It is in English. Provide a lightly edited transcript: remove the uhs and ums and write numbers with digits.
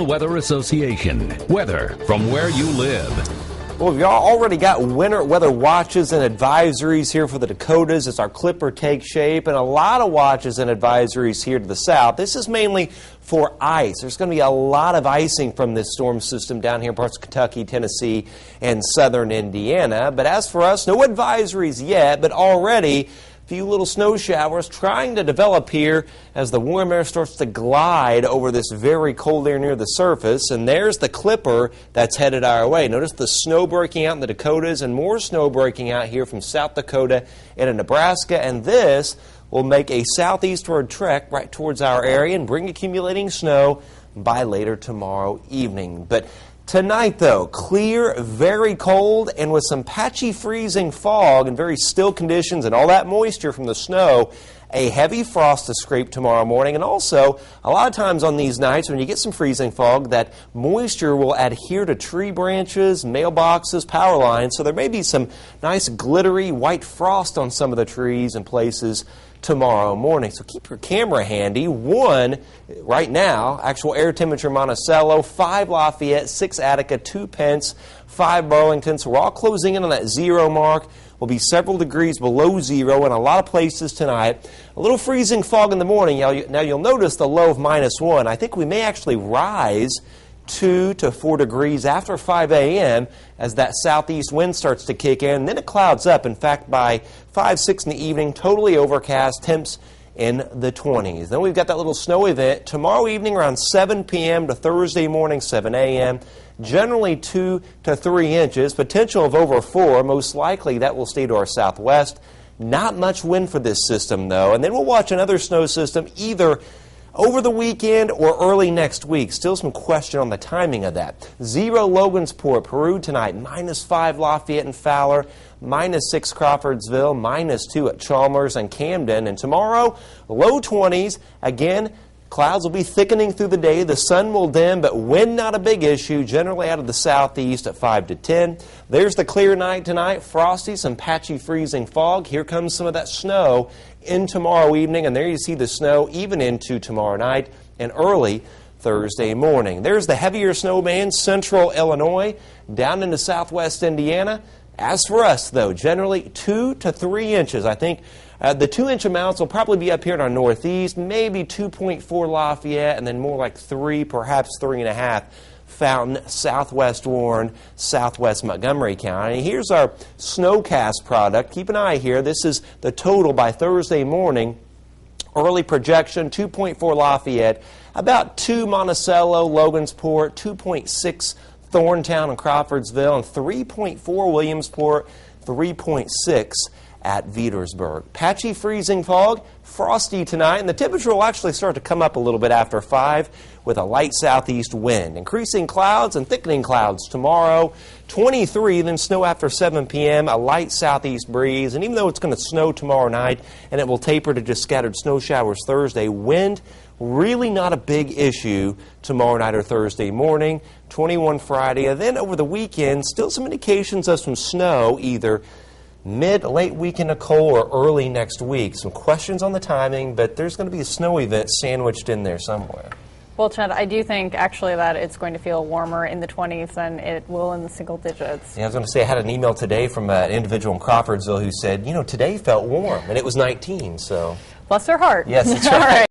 Weather Association. Weather from where you live. Well, we've already got winter weather watches and advisories here for the Dakotas as our clipper takes shape, and a lot of watches and advisories here to the south. This is mainly for ice. There's going to be a lot of icing from this storm system down here in parts of Kentucky, Tennessee, and southern Indiana. But as for us, no advisories yet, but already a few little snow showers trying to develop here as the warm air starts to glide over this very cold air near the surface. And there's the clipper that's headed our way. Notice the snow breaking out in the Dakotas and more snow breaking out here from South Dakota into Nebraska. And this will make a southeastward trek right towards our area and bring accumulating snow by later tomorrow evening. But tonight, though, clear, very cold, and with some patchy freezing fog and very still conditions and all that moisture from the snow, a heavy frost to scrape tomorrow morning. And also, a lot of times on these nights when you get some freezing fog, that moisture will adhere to tree branches, mailboxes, power lines. So there may be some nice glittery white frost on some of the trees and places tomorrow morning. So keep your camera handy. 1 right now, actual air temperature Monticello, 5 Lafayette, 6 Attica, 2 Pence, 5 Burlington. So we're all closing in on that 0 mark. Will be several degrees below 0 in a lot of places tonight. A little freezing fog in the morning. Now you'll notice the low of -1. I think we may actually rise 2 to 4 degrees after 5 a.m. as that southeast wind starts to kick in. Then it clouds up. In fact, by 5, 6 in the evening, totally overcast, temps in the 20s. Then we've got that little snow event tomorrow evening around 7 p.m. to Thursday morning, 7 a.m. Generally 2 to 3 inches, potential of over 4. Most likely that will stay to our southwest. Not much wind for this system, though. And then we'll watch another snow system either over the weekend or early next week. Still some question on the timing of that. 0 Logansport, Peru tonight, -5 Lafayette and Fowler, -6 Crawfordsville, -2 at Chalmers and Camden. And tomorrow, low 20s. Again, clouds will be thickening through the day. The sun will dim, but wind not a big issue, generally out of the southeast at 5 to 10. There's the clear night tonight. Frosty, some patchy freezing fog. Here comes some of that snow in tomorrow evening, and there you see the snow even into tomorrow night and early Thursday morning. There's the heavier snow band, central Illinois, down into southwest Indiana. As for us, though, generally 2 to 3 inches. I think the 2-inch amounts will probably be up here in our northeast, maybe 2.4 Lafayette, and then more like 3, perhaps 3.5 Fountain, southwest Warren, southwest Montgomery County. Here's our snowcast product. Keep an eye here. This is the total by Thursday morning. Early projection, 2.4 Lafayette, about 2 Monticello, Logansport, 2.6 Thorntown and Crawfordsville, and 3.4 Williamsport, 3.6 at Vedersburg. Patchy freezing fog, frosty tonight, and the temperature will actually start to come up a little bit after 5 with a light southeast wind. Increasing clouds and thickening clouds tomorrow, 23, then snow after 7 p.m., a light southeast breeze, and even though it's going to snow tomorrow night and it will taper to just scattered snow showers Thursday, wind really not a big issue tomorrow night or Thursday morning, 21 Friday, and then over the weekend, still some indications of some snow either late week in Nicole or early next week. Some questions on the timing, but there's going to be a snow event sandwiched in there somewhere. Well, Chad, I do think actually that it's going to feel warmer in the 20s than it will in the single digits. Yeah, I was going to say I had an email today from an individual in Crawfordsville who said, today felt warm, and it was 19, so. Bless their heart. Yes, that's right. All right.